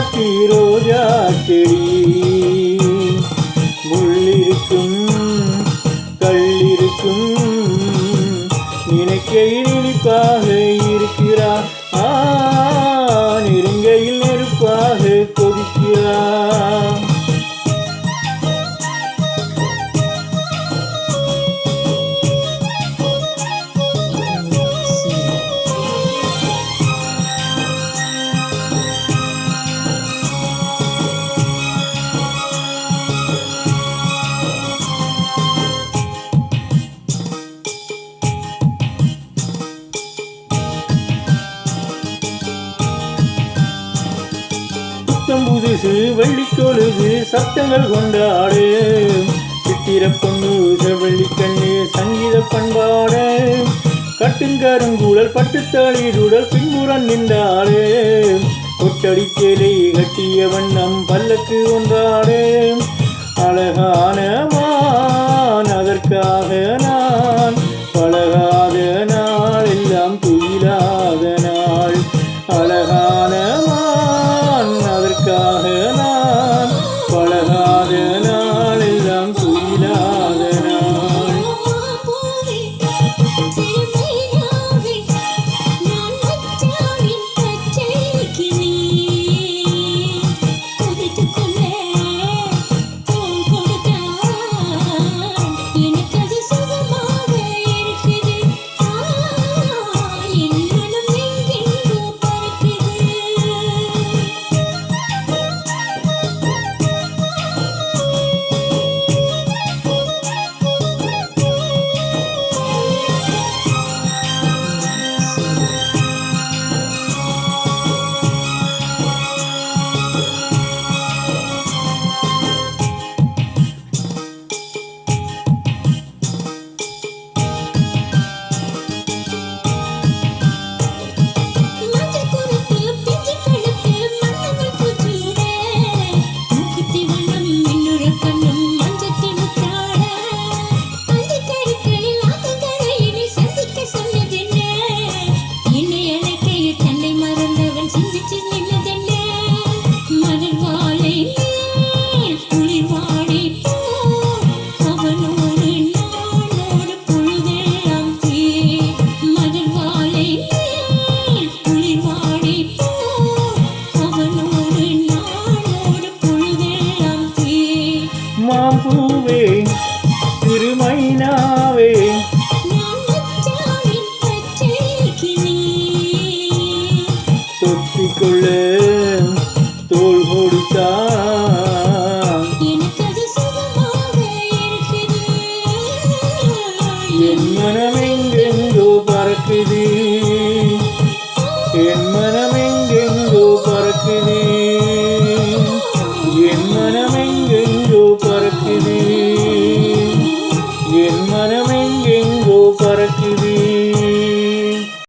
ராசாத்தி ரோஜா செடி முள்ளிருக்கும் கல்லிருக்கும் நினைக்கையில் இனிப்பாக இருக்கிறா நெருங்கையில் நெருப்பாக கொதிக்கிறா புதுசு வெள்ளிக்கொழுது சத்தங்கள் கொண்டாடு சித்திர பொண்ணு வெள்ளிக்கண்ணு சங்கீத பண்பாடு கட்டுங்கருங்கூழல் பட்டுத்தாளிருடல் பின்புறம் நின்றாடு ஒட்டடி சேலை கட்டிய வண்ணம் பல்லக்கு ஒன்றாடு அழகான மான் அதற்காக நான் பழகாத நாள் எல்லாம் துயிலாத நாள் அழகான அதற்காக நான் பழகாத நாள் எல்லாம் துயிலாத நாள் மாம்பூவே திருமைனாவே தொத்திக்கொள்ள தோள் கொடுத்தா என் மனமெங்கெங்கோ பறக்குது என் மனமெங்கெங்கோ